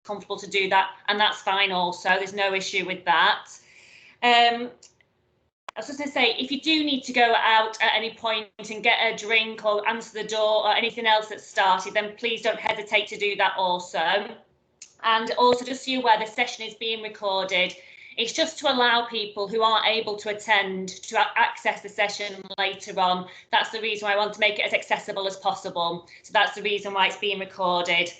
comfortable to do that, and that's fine also. There's no issue with that. I was just going to say, if you do need to go out at any point and get a drink or answer the door or anything else that's started, then please don't hesitate to do that also. And also, just so you're aware, the session is being recorded. It's just to allow people who aren't able to attend to access the session later on. That's the reason why I want to make it as accessible as possible. So that's the reason why it's being recorded.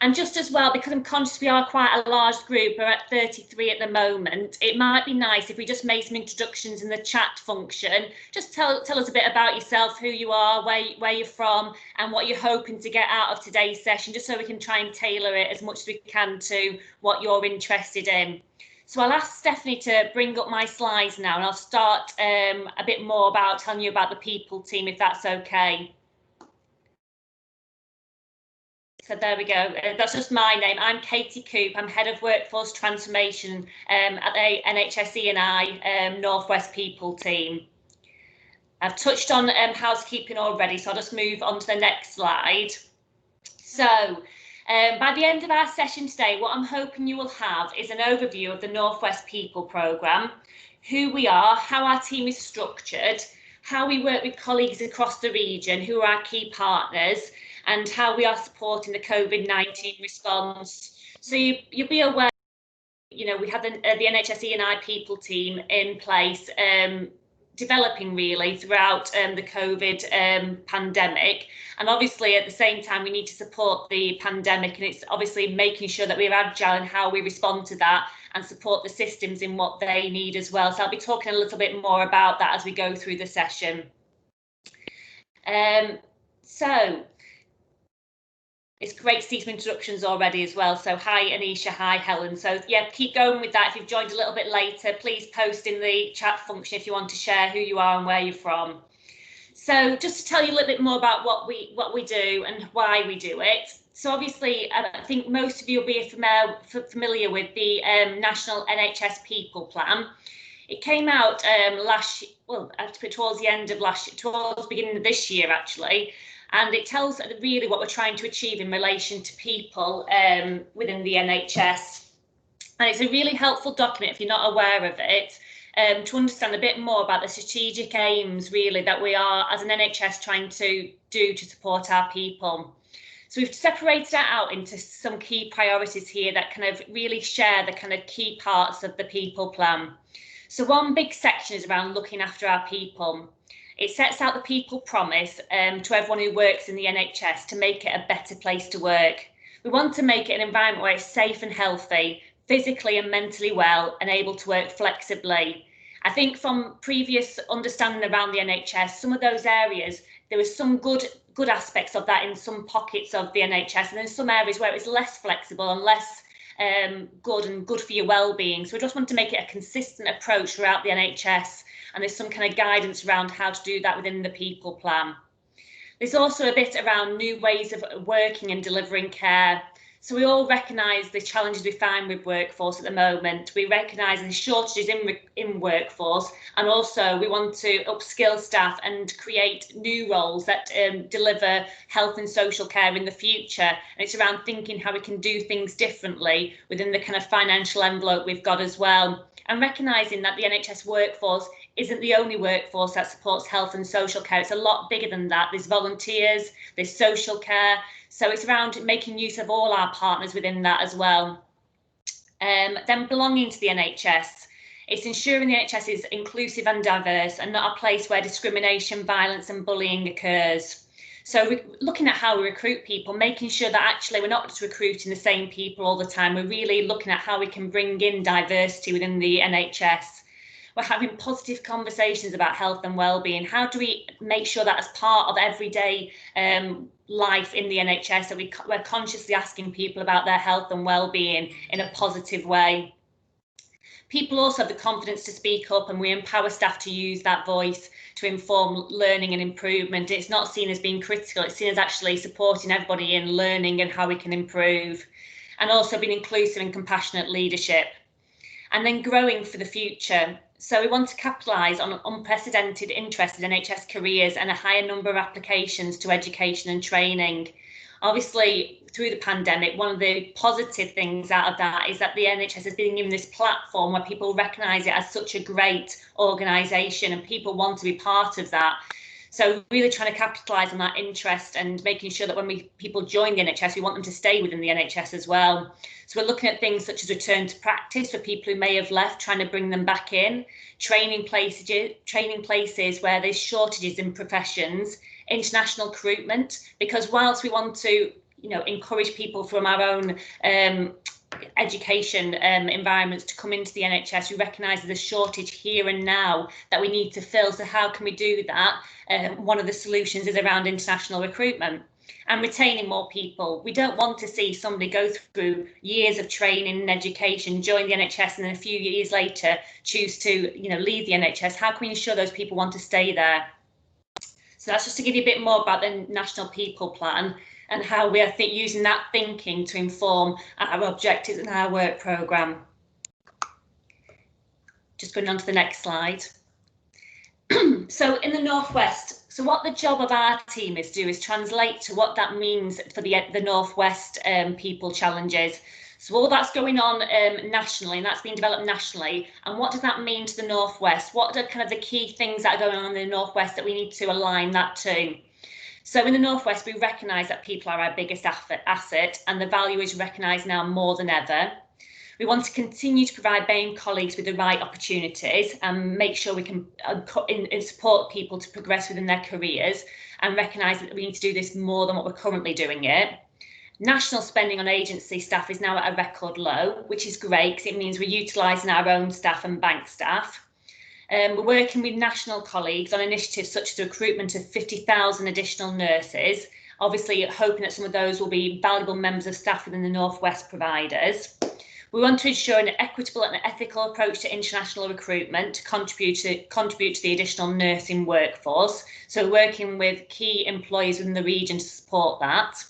And just as well, because I'm conscious we are quite a large group, we're at 33 at the moment, it might be nice if we just made some introductions in the chat function. Just tell us a bit about yourself, who you are, where you're from, and what you're hoping to get out of today's session, just so we can try and tailor it as much as we can to what you're interested in. So I'll ask Stephanie to bring up my slides now, and I'll start a bit more about telling you about the people team, if that's okay. So there we go. That's just my name. I'm Katie Coop. I'm Head of Workforce Transformation at the NHS E&I North West People team. I've touched on housekeeping already, so I'll just move on to the next slide. So by the end of our session today, what I'm hoping you will have is an overview of the North West People programme, who we are, how our team is structured, how we work with colleagues across the region who are our key partners, and how we are supporting the COVID-19 response. So you'll be aware, you know, we have the NHS E&I people team in place, developing really throughout the COVID pandemic. And obviously at the same time, we need to support the pandemic, and it's obviously making sure that we're agile in how we respond to that and support the systems in what they need as well. So I'll be talking a little bit more about that as we go through the session. So it's great to see some introductions already as well. So hi Anisha, hi Helen. So yeah, keep going with that. If you've joined a little bit later, please post in the chat function if you want to share who you are and where you're from. So just to tell you a little bit more about what we do and why we do it. So obviously, I think most of you will be familiar with the National NHS People Plan. It came out towards the end of towards the beginning of this year actually. And it tells really what we're trying to achieve in relation to people within the NHS. And it's a really helpful document if you're not aware of it, to understand a bit more about the strategic aims really that we are as an NHS trying to do to support our people. So we've separated that out into some key priorities here that kind of really share the kind of key parts of the people plan. So one big section is around looking after our people. It sets out the people promise to everyone who works in the NHS to make it a better place to work. We want to make it an environment where it's safe and healthy, physically and mentally well, and able to work flexibly. I think from previous understanding around the NHS, some of those areas, there was some good aspects of that in some pockets of the NHS, and then some areas where it was less flexible and less good for your well-being. So we just want to make it a consistent approach throughout the NHS, and there's some kind of guidance around how to do that within the people plan. There's also a bit around new ways of working and delivering care. So we all recognise the challenges we find with workforce at the moment. We recognise the shortages in workforce, and also we want to upskill staff and create new roles that deliver health and social care in the future. And it's around thinking how we can do things differently within the kind of financial envelope we've got as well. And recognising that the NHS workforce isn't the only workforce that supports health and social care. It's a lot bigger than that. There's volunteers, there's social care. So it's around making use of all our partners within that as well. Then belonging to the NHS. It's ensuring the NHS is inclusive and diverse and not a place where discrimination, violence and bullying occurs. So we're looking at how we recruit people, making sure that actually we're not just recruiting the same people all the time. We're really looking at how we can bring in diversity within the NHS. We're having positive conversations about health and well-being. How do we make sure that as part of everyday life in the NHS, that we're consciously asking people about their health and well-being in a positive way? People also have the confidence to speak up, and we empower staff to use that voice to inform learning and improvement. It's not seen as being critical, it's seen as actually supporting everybody in learning and how we can improve, and also being inclusive and compassionate leadership. And then growing for the future. So we want to capitalise on unprecedented interest in NHS careers and a higher number of applications to education and training. Obviously, through the pandemic, one of the positive things out of that is that the NHS has been given this platform where people recognise it as such a great organisation and people want to be part of that. So really trying to capitalise on that interest and making sure that when people join the NHS, we want them to stay within the NHS as well. So we're looking at things such as return to practice for people who may have left, trying to bring them back in, training places where there's shortages in professions, international recruitment, because whilst we want to encourage people from our own education environments to come into the NHS, we recognise there's a shortage here and now that we need to fill. So how can we do that? One of the solutions is around international recruitment and retaining more people. We don't want to see somebody go through years of training and education, join the NHS, and then a few years later choose to leave the NHS. How can we ensure those people want to stay there? So that's just to give you a bit more about the National People Plan and how we are using that thinking to inform our objectives and our work programme. Just going on to the next slide. So in the Northwest, so what the job of our team is translate to what that means for the Northwest people challenges. So all that's going on nationally, and that's being developed nationally. And what does that mean to the Northwest? What are kind of the key things that are going on in the Northwest that we need to align that to? So in the Northwest, we recognise that people are our biggest asset, and the value is recognised now more than ever. We want to continue to provide BAME colleagues with the right opportunities and make sure we can support people to progress within their careers, and recognise that we need to do this more than what we're currently doing it. National spending on agency staff is now at a record low, which is great because it means we're utilising our own staff and bank staff. We're working with national colleagues on initiatives such as the recruitment of 50,000 additional nurses, obviously hoping that some of those will be valuable members of staff within the Northwest providers. We want to ensure an equitable and ethical approach to international recruitment to contribute to the additional nursing workforce. So working with key employers within the region to support that.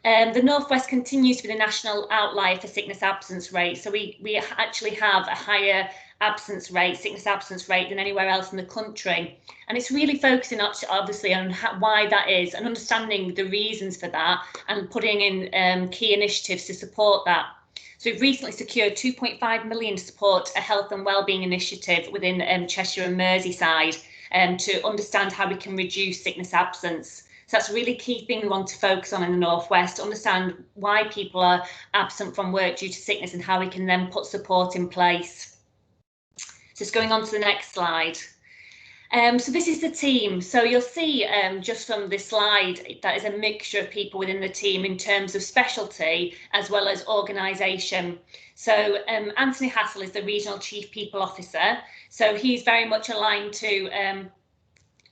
The Northwest continues to be the national outlier for sickness absence rate. So we actually have a higher sickness absence rate than anywhere else in the country. And it's really focusing obviously on why that is and understanding the reasons for that and putting in key initiatives to support that. So we've recently secured 2.5 million to support a health and wellbeing initiative within Cheshire and Merseyside to understand how we can reduce sickness absence. So that's a really key thing we want to focus on in the Northwest, to understand why people are absent from work due to sickness and how we can then put support in place. Just going on to the next slide. So this is the team. So you'll see just from this slide that is a mixture of people within the team in terms of specialty as well as organisation. So Anthony Hassel is the Regional Chief People Officer. So he's very much aligned to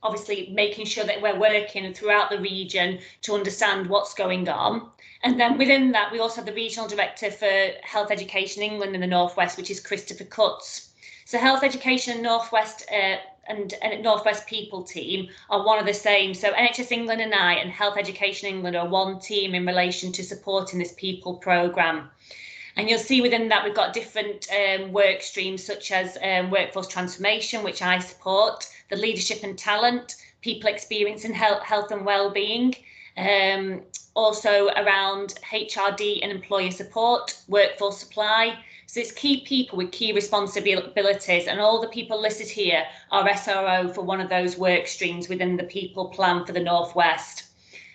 obviously making sure that we're working throughout the region to understand what's going on. And then within that, we also have the Regional Director for Health Education England in the Northwest, which is Christopher Cutts. So Health Education Northwest and Northwest People team are one of the same. So NHS England and I and Health Education England are one team in relation to supporting this people programme. And you'll see within that we've got different work streams such as workforce transformation, which I support, the leadership and talent, people experience and health and wellbeing, also around HRD and employer support, workforce supply. So it's key people with key responsibilities, and all the people listed here are SRO for one of those work streams within the people plan for the Northwest.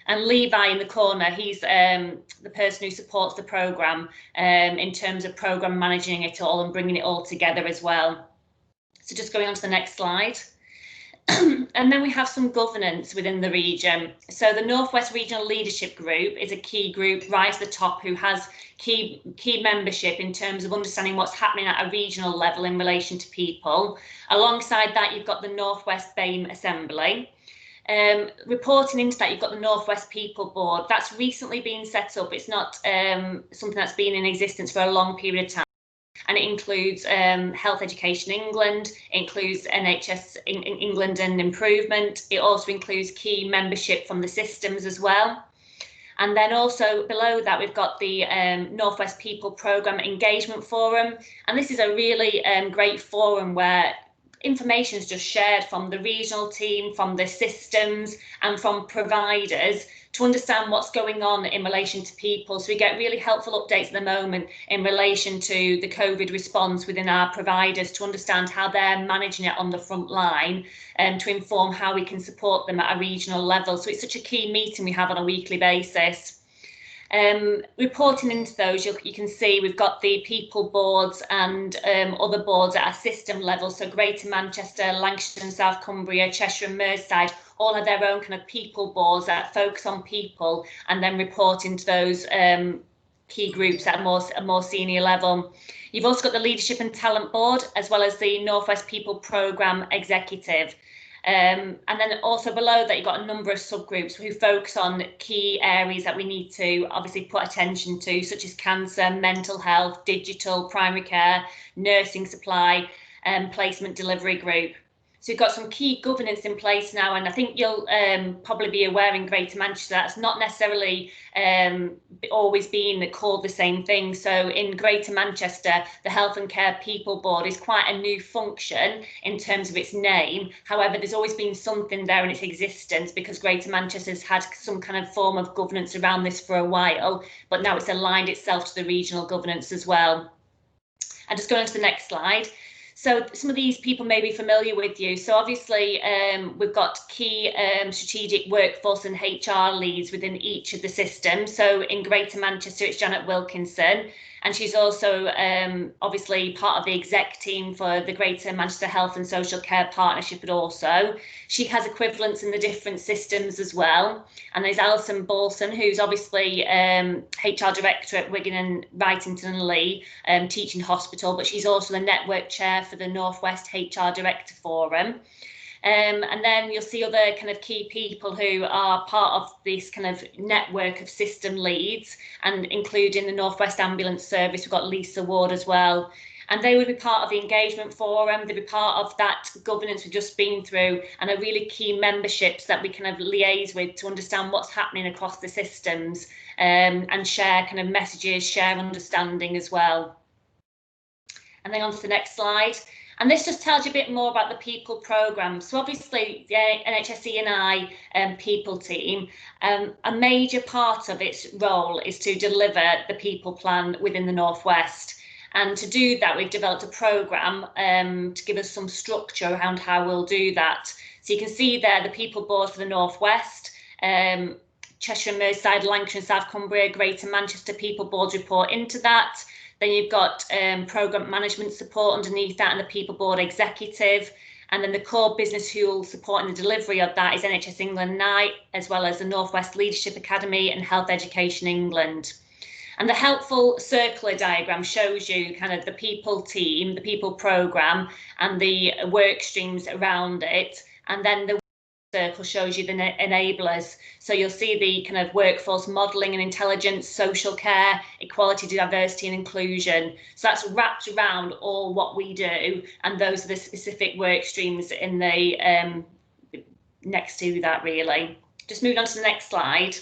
And Levi in the corner, he's the person who supports the programme in terms of programme managing it all and bringing it all together as well. So just going on to the next slide. And then we have some governance within the region. So the Northwest Regional Leadership Group is a key group right at the top who has key membership in terms of understanding what's happening at a regional level in relation to people. Alongside that, you've got the Northwest BAME Assembly. Reporting into that, you've got the Northwest People Board. That's recently been set up. It's not something that's been in existence for a long period of time. And it includes Health Education England, it includes NHS England and Improvement. It also includes key membership from the systems as well. And then also below that, we've got the Northwest People Programme Engagement Forum. And this is a really great forum where information is just shared from the regional team, from the systems and from providers to understand what's going on in relation to people. So we get really helpful updates at the moment in relation to the COVID response within our providers to understand how they're managing it on the front line and to inform how we can support them at a regional level. So it's such a key meeting we have on a weekly basis. Reporting into those, you can see we've got the people boards and other boards at a system level. So Greater Manchester, Lancashire and South Cumbria, Cheshire and Merseyside all have their own kind of people boards that focus on people and then report into those key groups at a more senior level. You've also got the Leadership and Talent Board, as well as the North West People Programme Executive. And then also below that, you've got a number of subgroups who focus on key areas that we need to obviously put attention to, such as cancer, mental health, digital, primary care, nursing supply, and placement delivery group. So we've got some key governance in place now, and I think you'll probably be aware in Greater Manchester that's not necessarily always been called the same thing. So in Greater Manchester, the Health and Care People Board is quite a new function in terms of its name. However, there's always been something there in its existence because Greater Manchester's had some kind of form of governance around this for a while, but now it's aligned itself to the regional governance as well. And just going on to the next slide. So some of these people may be familiar with you. So obviously we've got key strategic workforce and HR leads within each of the systems. So in Greater Manchester, it's Janet Wilkinson, and she's also obviously part of the exec team for the Greater Manchester Health and Social Care Partnership. But also she has equivalents in the different systems as well. And there's Alison Balson, who's obviously HR Director at Wigan and Wrightington and Lee Teaching Hospital, but she's also the network chair for the North West HR Director Forum. And then you'll see other kind of key people who are part of this kind of network of system leads, and including the North West Ambulance Service, we've got Lisa Ward as well. And they would be part of the engagement forum, they'd be part of that governance we've just been through, and are really key memberships that we kind of liaise with to understand what's happening across the systems and share kind of messages, share understanding as well. And then on to the next slide. And this just tells you a bit more about the people programme. So obviously the NHS E&I people team, a major part of its role is to deliver the people plan within the North West. And to do that, we've developed a programme to give us some structure around how we'll do that. So you can see there the people board for the North West, Cheshire and Merseyside, Lancashire and South Cumbria, Greater Manchester people boards report into that. Then you've got programme management support underneath that and the people board executive. And then the core business who will support in the delivery of that is NHS England NIGHT, as well as the North West Leadership Academy and Health Education England. And the helpful circular diagram shows you kind of the people team, the people programme and the work streams around it. And then the circle shows you the enablers. So you'll see the kind of workforce modelling and intelligence, social care, equality, diversity and inclusion. So that's wrapped around all what we do, and those are the specific work streams in the next to that really. Just moving on to the next slide.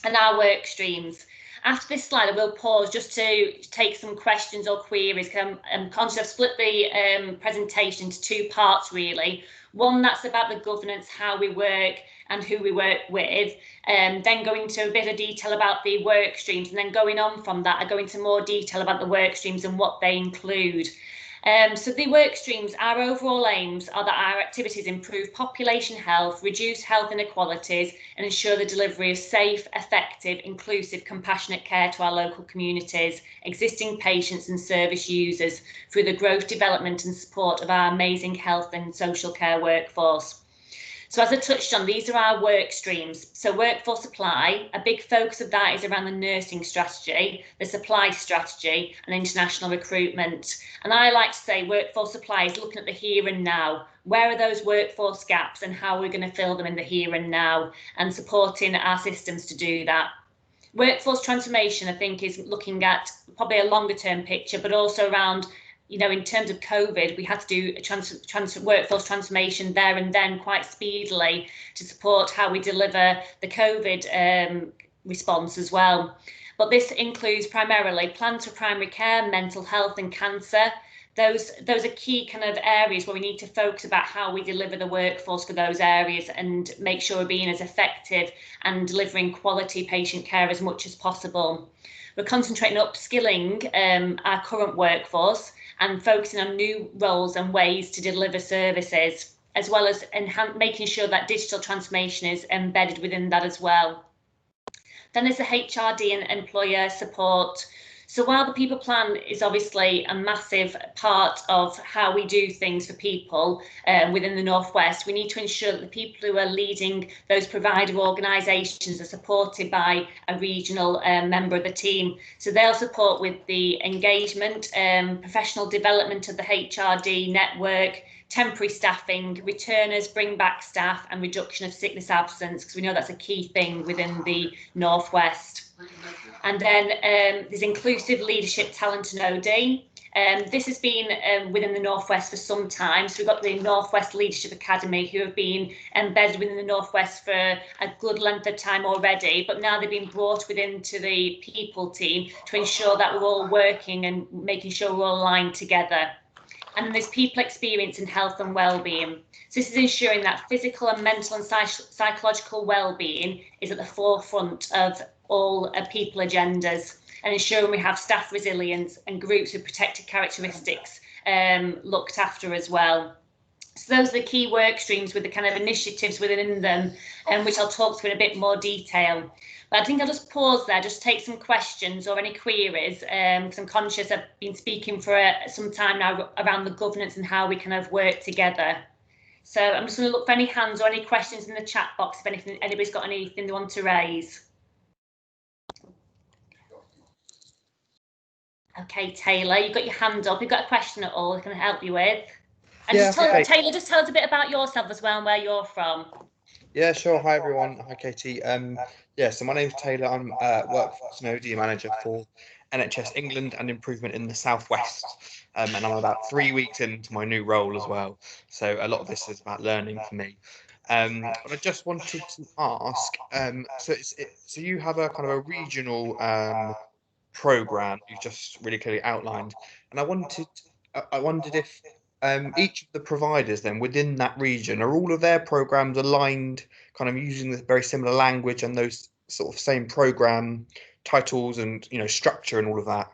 And our work streams. After this slide, I will pause just to take some questions or queries. I'm conscious I've split the presentation into two parts really. One that's about the governance, how we work and who we work with, then go into a bit of detail about the work streams, and then going on from that, I go into more detail about the work streams and what they include. So the work streams, our overall aims are that our activities improve population health, reduce health inequalities and ensure the delivery of safe, effective, inclusive, compassionate care to our local communities, existing patients and service users through the growth, development and support of our amazing health and social care workforce. So as I touched on, these are our work streams. So workforce supply, a big focus of that is around the nursing strategy, the supply strategy and international recruitment. And I like to say workforce supply is looking at the here and now. Where are those workforce gaps and how we're going to fill them in the here and now, and supporting our systems to do that. Workforce transformation, I think, is looking at probably a longer term picture, but also around, you know, in terms of COVID, we had to do a workforce transformation there and then quite speedily to support how we deliver the COVID response as well. But this includes primarily plans for primary care, mental health and cancer, those are key kind of areas where we need to focus about how we deliver the workforce for those areas and make sure we're being as effective and delivering quality patient care as much as possible. We're concentrating on upskilling our current workforce and focusing on new roles and ways to deliver services, as well as making sure that digital transformation is embedded within that as well. Then there's the HRD and employer support. So while the people plan is obviously a massive part of how we do things for people within the North West, we need to ensure that the people who are leading those provider organisations are supported by a regional member of the team. So they'll support with the engagement, professional development of the HRD network, temporary staffing, returners, bring back staff, and reduction of sickness absence, because we know that's a key thing within the North West. And then there's inclusive leadership, talent and OD. This has been within the North West for some time. So we've got the North West Leadership Academy, who have been embedded within the North West for a good length of time already, but now they've been brought within to the people team to ensure that we're all working and making sure we're all aligned together. And then there's people experience in health and well-being. So this is ensuring that physical and mental and psychological well-being is at the forefront of all people agendas, and ensuring we have staff resilience and groups with protected characteristics looked after as well. So those are the key work streams with the kind of initiatives within them, which I'll talk through in a bit more detail. But I think I'll just pause there, just take some questions or any queries, because I'm conscious I've been speaking for some time now around the governance and how we kind of work together. So I'm just going to look for any hands or any questions in the chat box if anybody's got anything they want to raise. Okay, Taylor, you've got your hand up. You've got a question at all I can help you with? And yeah, Taylor, just tell us a bit about yourself as well and where you're from. Yeah, sure. Hi, everyone. Hi, Katie. Yeah, so my name's Taylor. I'm Workforce and OD Manager for NHS England and Improvement in the South West. And I'm about 3 weeks into my new role as well. So a lot of this is about learning for me. But I just wanted to ask, so you have a kind of a regional program you just really clearly outlined, and I wondered if each of the providers then within that region, are all of their programs aligned, kind of using the very similar language and those sort of same program titles and structure and all of that?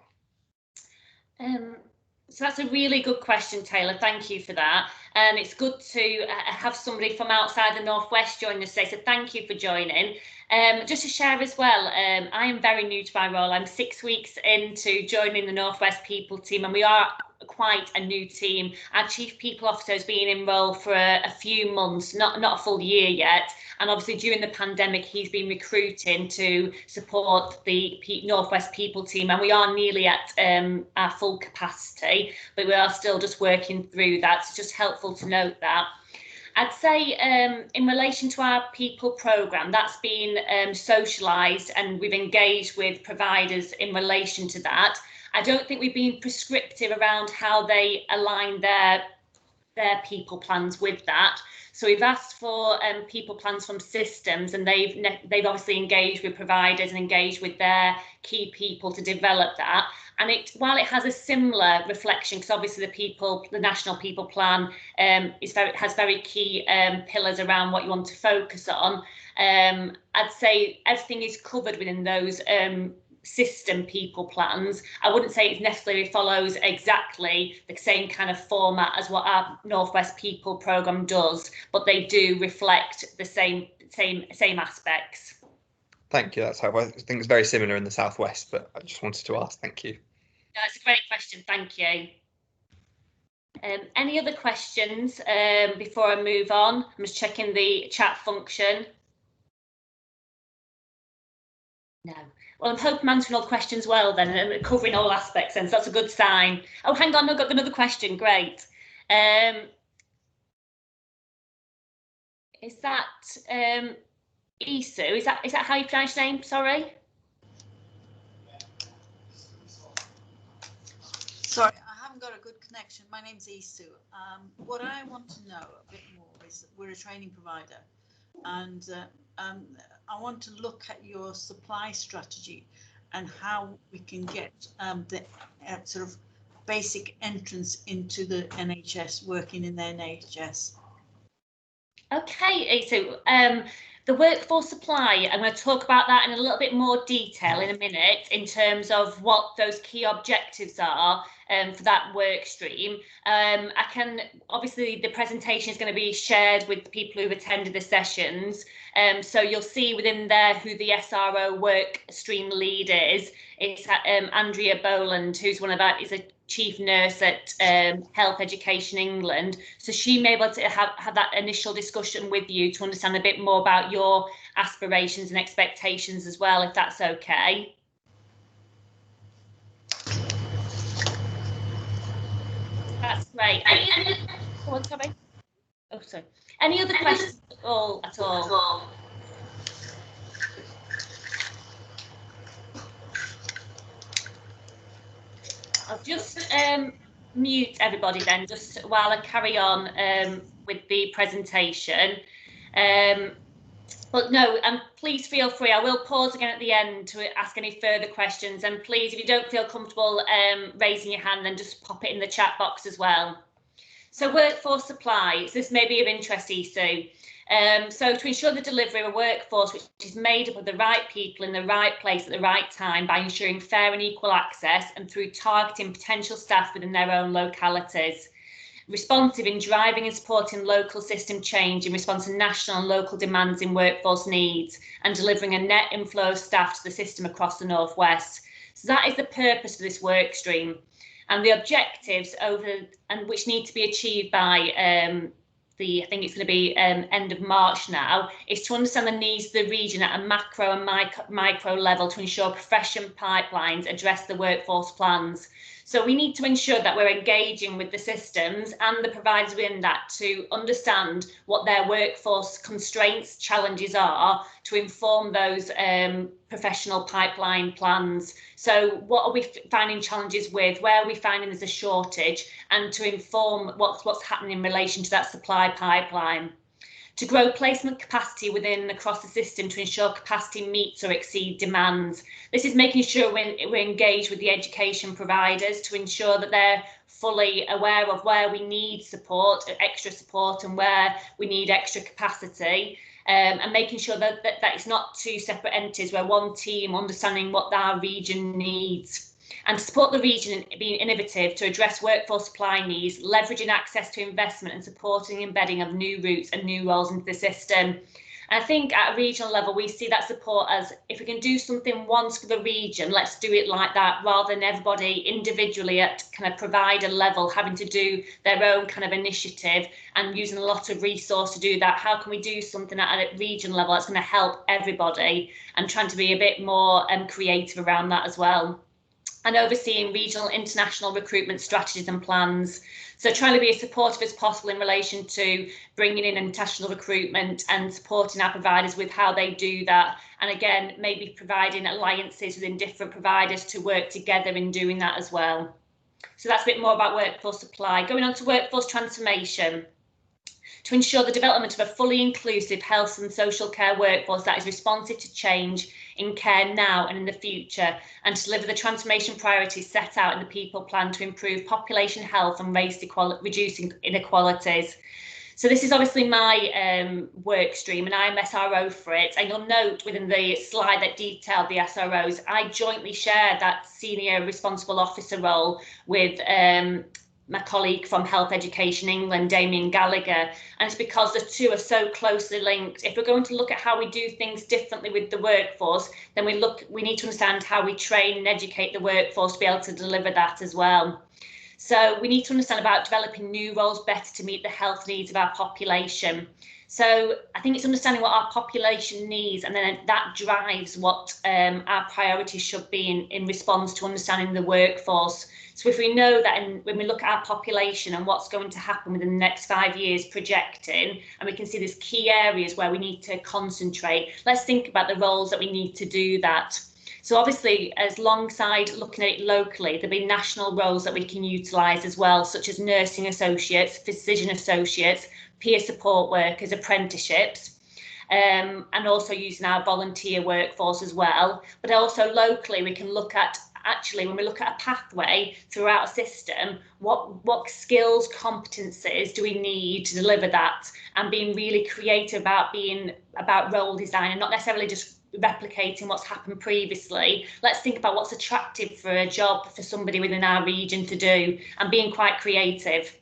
So that's a really good question, Taylor. Thank you for that. It's good to have somebody from outside the North West join us today, so thank you for joining. Just to share as well, I am very new to my role. I'm 6 weeks into joining the North West People team, and we are quite a new team. Our Chief People Officer has been in role for a few months, not a full year yet. And obviously during the pandemic, he's been recruiting to support the North West People team, and we are nearly at our full capacity, but we are still just working through that. It's just helpful to note that. I'd say in relation to our people programme, that's been socialised and we've engaged with providers in relation to that. I don't think we've been prescriptive around how they align their people plans with that. So we've asked for people plans from systems, and they've obviously engaged with providers and engaged with their key people to develop that. And while it has a similar reflection, because obviously the national people plan has very key pillars around what you want to focus on. I'd say everything is covered within those system people plans. I wouldn't say it necessarily follows exactly the same kind of format as what our North West People programme does, but they do reflect the same aspects. Thank you. That's how I think it's very similar in the South West, but I just wanted to ask. Thank you. That's a great question. Thank you. Any other questions before I move on? I'm just checking the chat function. No. Well, I'm hoping I'm answering all questions well then, and covering all aspects, and so that's a good sign. Oh, hang on, I've got another question. Great. Is that Isu? Is that how you pronounce your name? Sorry. Sorry, I haven't got a good connection. My name's Isu. What I want to know a bit more is that we're a training provider, and I want to look at your supply strategy and how we can get the sort of basic entrance into the NHS, working in the NHS? Okay, so the workforce supply, I'm going to talk about that in a little bit more detail in a minute in terms of what those key objectives are for that work stream. I can, obviously the presentation is going to be shared with the people who've attended the sessions. So you'll see within there who the SRO work stream lead is. It's Andrea Boland, who's is a chief nurse at Health Education England. So she may be able to have that initial discussion with you to understand a bit more about your aspirations and expectations as well, if that's okay. That's great. Any other questions at all? I'll just mute everybody then, just while I carry on with the presentation. But no, and please feel free. I will pause again at the end to ask any further questions. And please, if you don't feel comfortable raising your hand, then just pop it in the chat box as well. So workforce supply, so this may be of interest, Isu. So to ensure the delivery of a workforce which is made up of the right people in the right place at the right time by ensuring fair and equal access and through targeting potential staff within their own localities. Responsive in driving and supporting local system change in response to national and local demands in workforce needs and delivering a net inflow of staff to the system across the North West. So that is the purpose of this work stream. And the objectives which need to be achieved by I think it's going to be end of March now, is to understand the needs of the region at a macro and micro level to ensure profession pipelines address the workforce plans. So we need to ensure that we're engaging with the systems and the providers within that to understand what their workforce constraints, challenges are to inform those professional pipeline plans. So what are we finding challenges with? Where are we finding there's a shortage? And to inform what's happening in relation to that supply pipeline. To grow placement capacity across the system to ensure capacity meets or exceeds demands. This is making sure we're engaged with the education providers to ensure that they're fully aware of where we need support, extra support, and where we need extra capacity. And making sure that it's not two separate entities, where one team understanding what our region needs. And to support the region in being innovative to address workforce supply needs, leveraging access to investment and supporting embedding of new routes and new roles into the system. And I think at a regional level, we see that support as, if we can do something once for the region, let's do it like that, rather than everybody individually at kind of provider level having to do their own kind of initiative and using a lot of resource to do that. How can we do something at a region level that's going to help everybody, and trying to be a bit more creative around that as well. And overseeing regional international recruitment strategies and plans. So trying to be as supportive as possible in relation to bringing in international recruitment and supporting our providers with how they do that. And again, maybe providing alliances within different providers to work together in doing that as well. So that's a bit more about workforce supply. Going on to workforce transformation. To ensure the development of a fully inclusive health and social care workforce that is responsive to change in care now and in the future, and to deliver the transformation priorities set out in the people plan to improve population health and reducing inequalities. So this is obviously my work stream, and I'm SRO for it. And you'll note within the slide that detailed the SROs, I jointly share that senior responsible officer role with my colleague from Health Education England, Damien Gallagher, and it's because the two are so closely linked. If we're going to look at how we do things differently with the workforce, then we need to understand how we train and educate the workforce to be able to deliver that as well. So we need to understand about developing new roles better to meet the health needs of our population. So I think it's understanding what our population needs, and then that drives what our priorities should be in response to understanding the workforce. So if we know that, when we look at our population and what's going to happen within the next 5 years projecting, and we can see there's key areas where we need to concentrate, let's think about the roles that we need to do that. So obviously, as alongside looking at it locally, there'll be national roles that we can utilise as well, such as nursing associates, physician associates, peer support workers, apprenticeships, and also using our volunteer workforce as well. But also locally, we can look at actually, when we look at a pathway throughout a system, what skills, competencies do we need to deliver that, and being really creative about role design and not necessarily just replicating what's happened previously. Let's think about what's attractive for a job for somebody within our region to do, and being quite creative.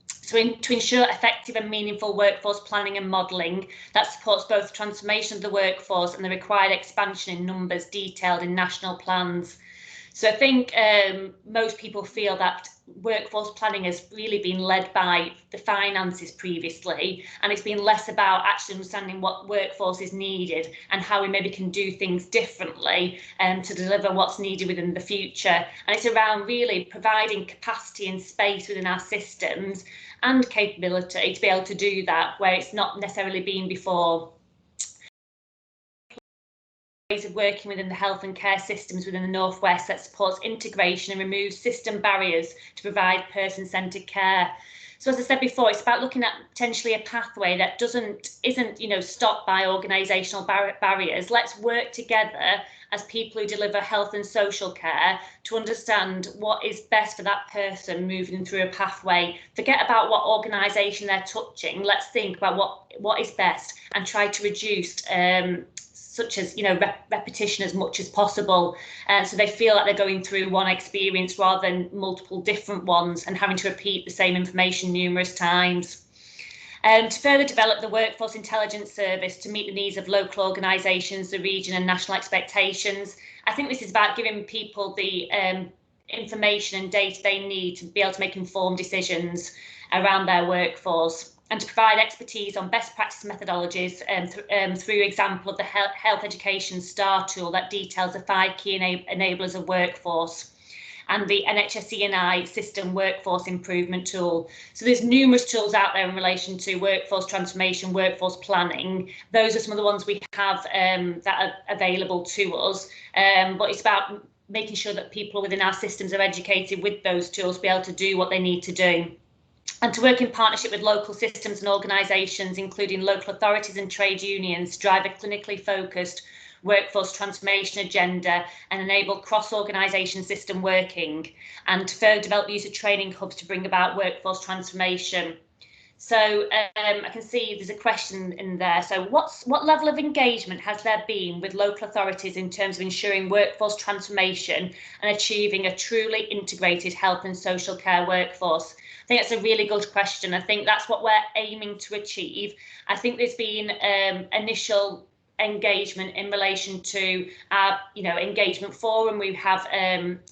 So to ensure effective and meaningful workforce planning and modelling that supports both the transformation of the workforce and the required expansion in numbers detailed in national plans. So I think most people feel that workforce planning has really been led by the finances previously, and it's been less about actually understanding what workforce is needed and how we maybe can do things differently to deliver what's needed within the future. And it's around really providing capacity and space within our systems and capability to be able to do that where it's not necessarily been before. Of working within the health and care systems within the North West that supports integration and removes system barriers to provide person-centred care. So as I said before, it's about looking at potentially a pathway that isn't stopped by organisational barriers. Let's work together as people who deliver health and social care to understand what is best for that person moving through a pathway. Forget about what organisation they're touching. Let's think about what is best and try to reduce such as repetition as much as possible, so they feel like they're going through one experience rather than multiple different ones and having to repeat the same information numerous times. To further develop the Workforce Intelligence Service to meet the needs of local organisations, the region and national expectations. I think this is about giving people the information and data they need to be able to make informed decisions around their workforce, and to provide expertise on best practice methodologies through example of the Health Education STAR tool that details the 5 key enablers of workforce, and the NHS E&I system workforce improvement tool. So there's numerous tools out there in relation to workforce transformation, workforce planning. Those are some of the ones we have that are available to us, but it's about making sure that people within our systems are educated with those tools to be able to do what they need to do. And to work in partnership with local systems and organisations, including local authorities and trade unions, to drive a clinically focused workforce transformation agenda and enable cross-organisation system working, and to further develop the use of training hubs to bring about workforce transformation. So I can see there's a question in there. So what level of engagement has there been with local authorities in terms of ensuring workforce transformation and achieving a truly integrated health and social care workforce? I think that's a really good question. I think that's what we're aiming to achieve. I think there's been initial engagement in relation to our engagement forum. We have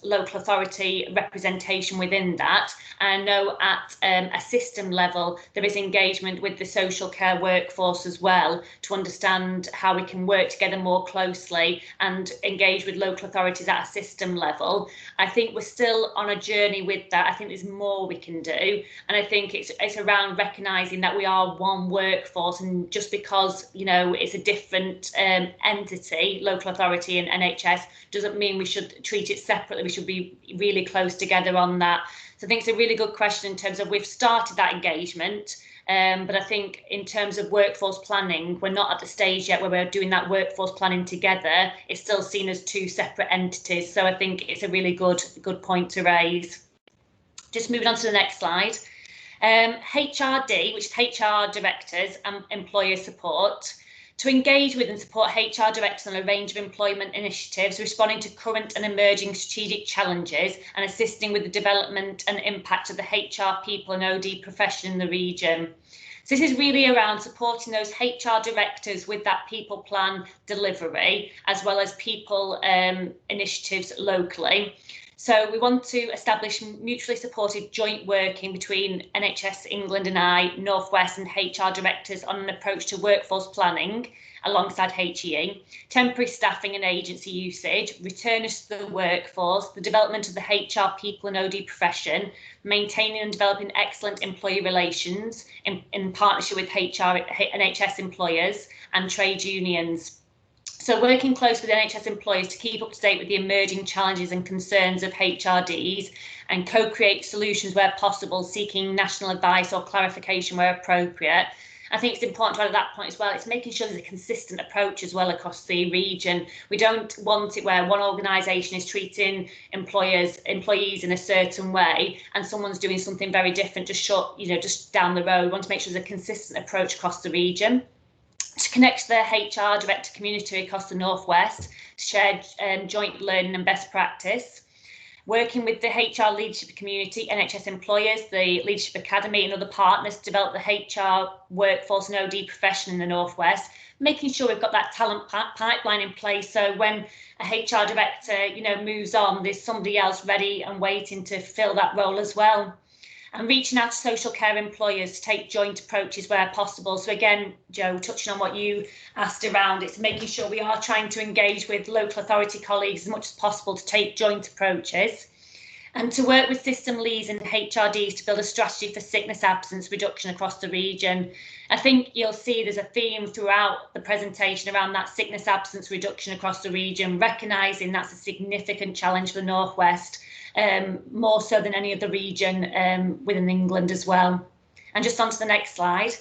local authority representation within that, and I know at a system level there is engagement with the social care workforce as well to understand how we can work together more closely and engage with local authorities at a system level. I think we're still on a journey with that. I think there's more we can do, and I think it's around recognising that we are one workforce, and just because it's a different entity, local authority and NHS, doesn't mean we should treat it separately. We should be really close together on that. So I think it's a really good question in terms of we've started that engagement, but I think in terms of workforce planning, we're not at the stage yet where we're doing that workforce planning together. It's still seen as two separate entities. So I think it's a really good point to raise. Just moving on to the next slide. HRD, which is HR Directors and Employer Support, to engage with and support HR directors on a range of employment initiatives, responding to current and emerging strategic challenges and assisting with the development and impact of the HR people and OD profession in the region. So this is really around supporting those HR directors with that people plan delivery, as well as people initiatives locally. So we want to establish mutually supported joint working between NHS England and North West and HR directors on an approach to workforce planning alongside HEE, temporary staffing and agency usage, returners to the workforce, the development of the HR people and OD profession, maintaining and developing excellent employee relations in partnership with NHS employers and trade unions. So working close with NHS employers to keep up to date with the emerging challenges and concerns of HRDs and co-create solutions where possible, seeking national advice or clarification where appropriate. I think it's important to add at that point as well, it's making sure there's a consistent approach as well across the region. We don't want it where one organisation is treating employees in a certain way and someone's doing something very different just down the road. We want to make sure there's a consistent approach across the region. To connect the HR director community across the Northwest, to share joint learning and best practice. Working with the HR leadership community, NHS employers, the Leadership Academy and other partners to develop the HR workforce and OD profession in the Northwest, making sure we've got that talent pipeline in place so when a HR director moves on, there's somebody else ready and waiting to fill that role as well. And reaching out to social care employers to take joint approaches where possible. So again, Jo, touching on what you asked around, it's making sure we are trying to engage with local authority colleagues as much as possible to take joint approaches and to work with system leads and HRDs to build a strategy for sickness absence reduction across the region. I think you'll see there's a theme throughout the presentation around that sickness absence reduction across the region, recognising that's a significant challenge for the Northwest. More so than any other region within England as well. And just on to the next slide.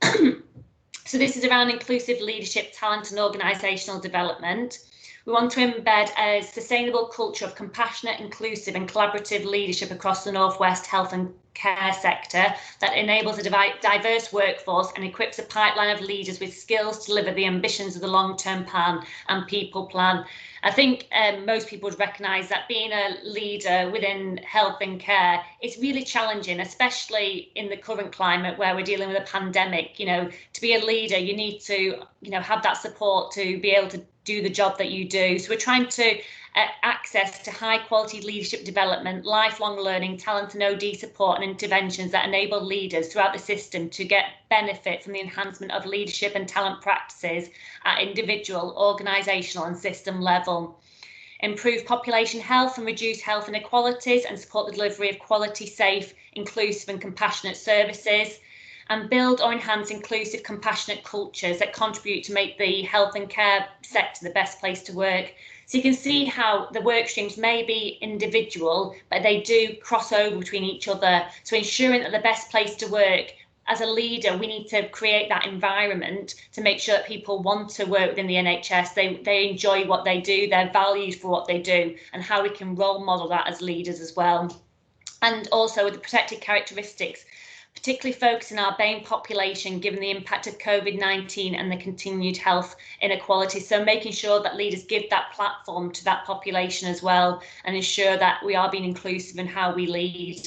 So this is around inclusive leadership, talent and organisational development. We want to embed a sustainable culture of compassionate, inclusive and collaborative leadership across the Northwest health and care sector that enables a diverse workforce and equips a pipeline of leaders with skills to deliver the ambitions of the long-term plan and people plan. I think most people would recognise that being a leader within health and care is really challenging, especially in the current climate where we're dealing with a pandemic. To be a leader, you need to, have that support to be able to do the job that you do. So we're trying to access to high quality leadership development, lifelong learning, talent and OD support and interventions that enable leaders throughout the system to get benefit from the enhancement of leadership and talent practices at individual, organisational and system level. Improve population health and reduce health inequalities and support the delivery of quality, safe, inclusive and compassionate services. And build or enhance inclusive, compassionate cultures that contribute to make the health and care sector the best place to work. So you can see how the work streams may be individual, but they do cross over between each other. So ensuring that the best place to work, as a leader, we need to create that environment to make sure that people want to work within the NHS. They enjoy what they do, they're valued for what they do, and how we can role model that as leaders as well. And also with the protected characteristics, particularly focusing on our BAME population, given the impact of COVID-19 and the continued health inequality. So making sure that leaders give that platform to that population as well and ensure that we are being inclusive in how we lead.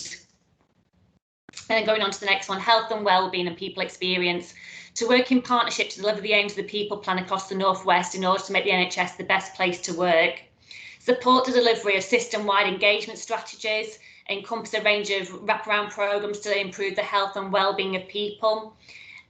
And then going on to the next one, health and wellbeing and people experience. To work in partnership to deliver the aims of the people plan across the Northwest in order to make the NHS the best place to work. Support the delivery of system-wide engagement strategies, encompass a range of wraparound programmes to improve the health and well-being of people,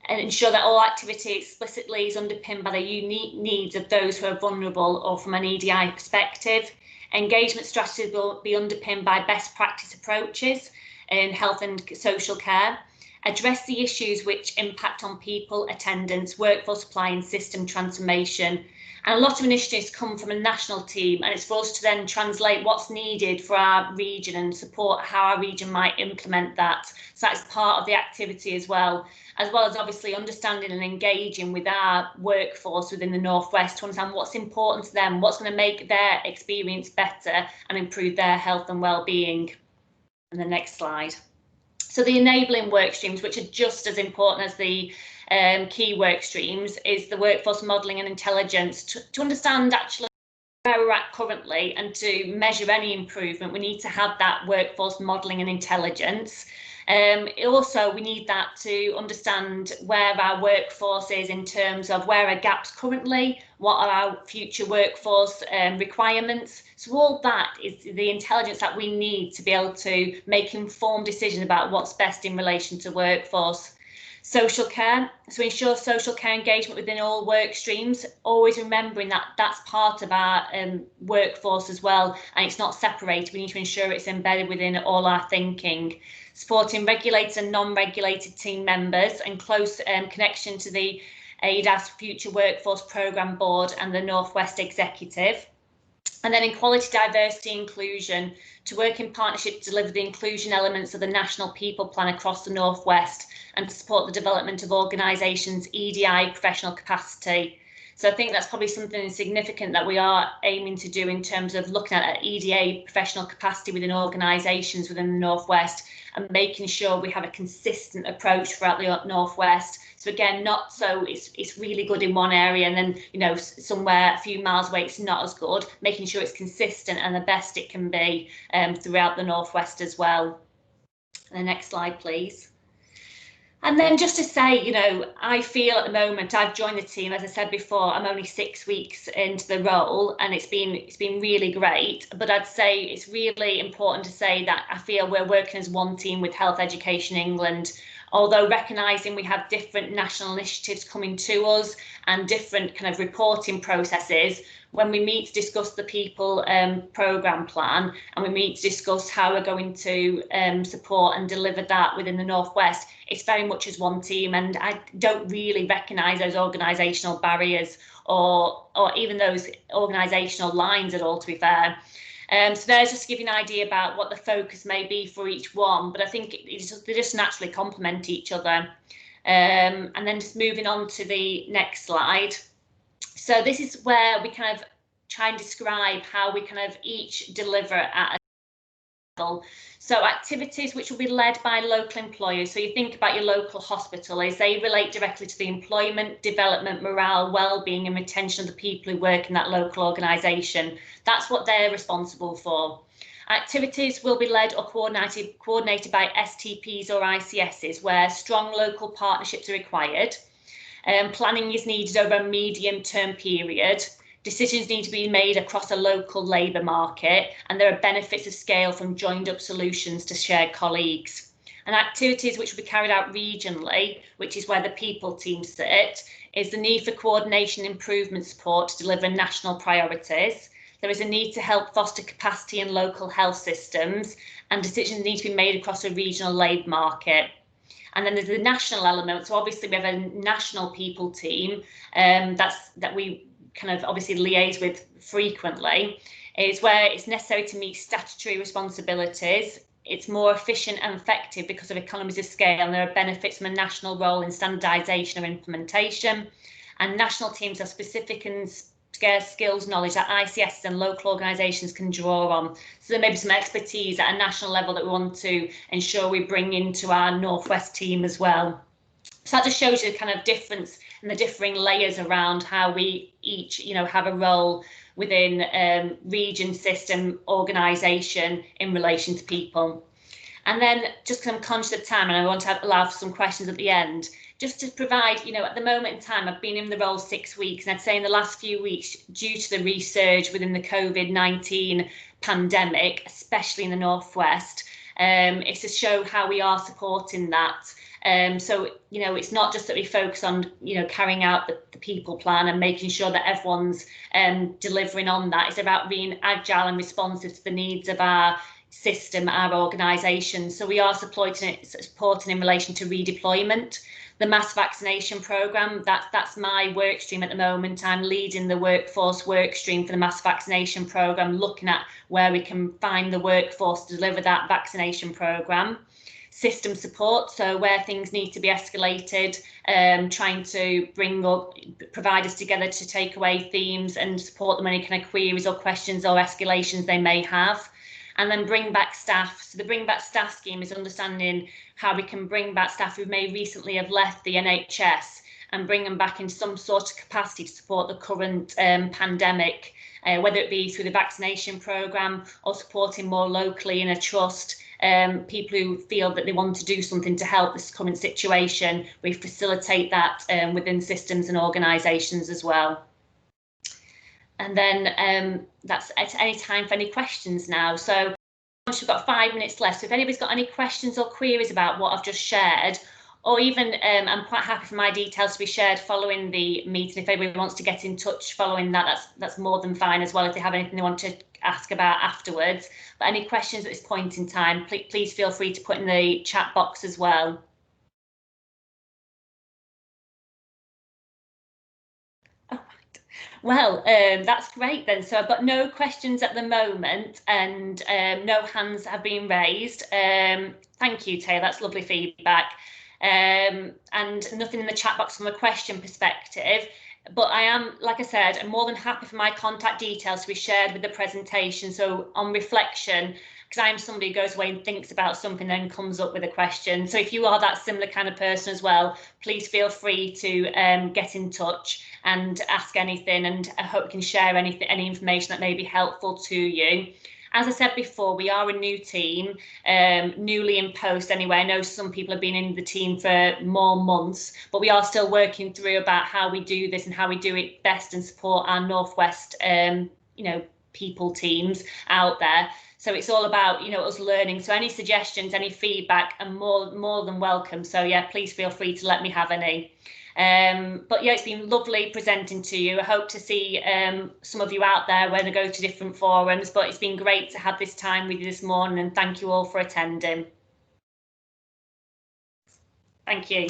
and ensure that all activity explicitly is underpinned by the unique needs of those who are vulnerable or from an EDI perspective. Engagement strategies will be underpinned by best practice approaches in health and social care. Address the issues which impact on people, attendance, workforce supply and system transformation. And a lot of initiatives come from a national team, and it's for us to then translate what's needed for our region and support how our region might implement that. So that's part of the activity as well as obviously understanding and engaging with our workforce within the Northwest to understand what's important to them, what's going to make their experience better and improve their health and well-being. And the next slide. So the enabling work streams, which are just as important as the key work streams, is the workforce modelling and intelligence. To understand actually where we're at currently and to measure any improvement, we need to have that workforce modelling and intelligence. Also, we need that to understand where our workforce is in terms of where are gaps currently, what are our future workforce requirements. So all that is the intelligence that we need to be able to make informed decisions about what's best in relation to workforce. Social care, so ensure social care engagement within all work streams, always remembering that that's part of our workforce as well, and it's not separated. We need to ensure it's embedded within all our thinking. Supporting regulated and non-regulated team members and close connection to the ADAS Future Workforce Programme Board and the Northwest Executive. And then equality, diversity, inclusion, to work in partnership to deliver the inclusion elements of the National People Plan across the North West and to support the development of organisations' EDI professional capacity. So I think that's probably something significant that we are aiming to do in terms of looking at EDA professional capacity within organisations within the North West and making sure we have a consistent approach throughout the North West. So again, not so it's really good in one area and then, you know, somewhere a few miles away it's not as good, making sure it's consistent and the best it can be throughout the North West as well. And the next slide, please. And then just to say, you know, I feel at the moment I've joined the team, as I said before, I'm only 6 weeks into the role and it's been really great. But I'd say it's really important to say that I feel we're working as one team with Health Education England, although recognising we have different national initiatives coming to us and different kind of reporting processes. When we meet to discuss the people programme plan and we meet to discuss how we're going to support and deliver that within the North West, it's very much as one team, and I don't really recognise those organisational barriers or even those organisational lines at all, to be fair. So there's just to give you an idea about what the focus may be for each one, but I think they just naturally complement each other. And then just moving on to the next slide. So this is where we kind of try and describe how we kind of each deliver at a level. So activities which will be led by local employers. So you think about your local hospital as they relate directly to the employment, development, morale, well-being and retention of the people who work in that local organisation. That's what they're responsible for. Activities will be led or coordinated by STPs or ICSs where strong local partnerships are required. Planning is needed over a medium-term period. Decisions need to be made across a local labour market, and there are benefits of scale from joined-up solutions to shared colleagues. And activities which will be carried out regionally, which is where the people team sit, is the need for coordination and improvement support to deliver national priorities. There is a need to help foster capacity in local health systems, and decisions need to be made across a regional labour market. And then there's the national element. So obviously we have a national people team that we kind of obviously liaise with frequently, is where it's necessary to meet statutory responsibilities. It's more efficient and effective because of economies of scale, and there are benefits from a national role in standardisation or implementation. And national teams have specific and scarce skills knowledge that ICS and local organisations can draw on. So there may be some expertise at a national level that we want to ensure we bring into our North West team as well. So that just shows you the kind of difference and the differing layers around how we each, you know, have a role within region, system, organisation in relation to people. And then just because I'm conscious of time and I want to allow for some questions at the end, just to provide, you know, at the moment in time, I've been in the role 6 weeks, and I'd say in the last few weeks, due to the resurge within the COVID-19 pandemic, especially in the North West, it's to show how we are supporting that. So, you know, it's not just that we focus on, you know, carrying out the people plan and making sure that everyone's delivering on that. It's about being agile and responsive to the needs of our system, our organisation. So we are supporting in relation to redeployment. The mass vaccination programme, that's my work stream at the moment. I'm leading the workforce work stream for the mass vaccination programme, looking at where we can find the workforce to deliver that vaccination programme. System support, so where things need to be escalated, trying to bring up providers together to take away themes and support them any kind of queries or questions or escalations they may have. And then bring back staff. So the bring back staff scheme is understanding how we can bring back staff who may recently have left the NHS and bring them back in some sort of capacity to support the current pandemic, whether it be through the vaccination programme or supporting more locally in a trust. People who feel that they want to do something to help this current situation, we facilitate that within systems and organisations as well. And then that's at any time for any questions now. So we've got 5 minutes left. So if anybody's got any questions or queries about what I've just shared, or even I'm quite happy for my details to be shared following the meeting. If anybody wants to get in touch following that, that's more than fine as well, if they have anything they want to ask about afterwards. But any questions at this point in time, please feel free to put in the chat box as well. Well, that's great then. So I've got no questions at the moment, and no hands have been raised. Thank you, Taylor. That's lovely feedback. And nothing in the chat box from a question perspective. But I am, like I said, I'm more than happy for my contact details to be shared with the presentation. So on reflection, because I'm somebody who goes away and thinks about something and then comes up with a question. So if you are that similar kind of person as well, please feel free to get in touch and ask anything, and I hope you can share any information that may be helpful to you. As I said before, we are a new team, newly in post anyway. I know some people have been in the team for more months, but we are still working through about how we do this and how we do it best and support our Northwest, people teams out there. So it's all about, us learning. So any suggestions, any feedback are more than welcome. So yeah, please feel free to let me have any. But yeah, it's been lovely presenting to you. I hope to see some of you out there when I go to different forums, but it's been great to have this time with you this morning, and thank you all for attending. Thank you.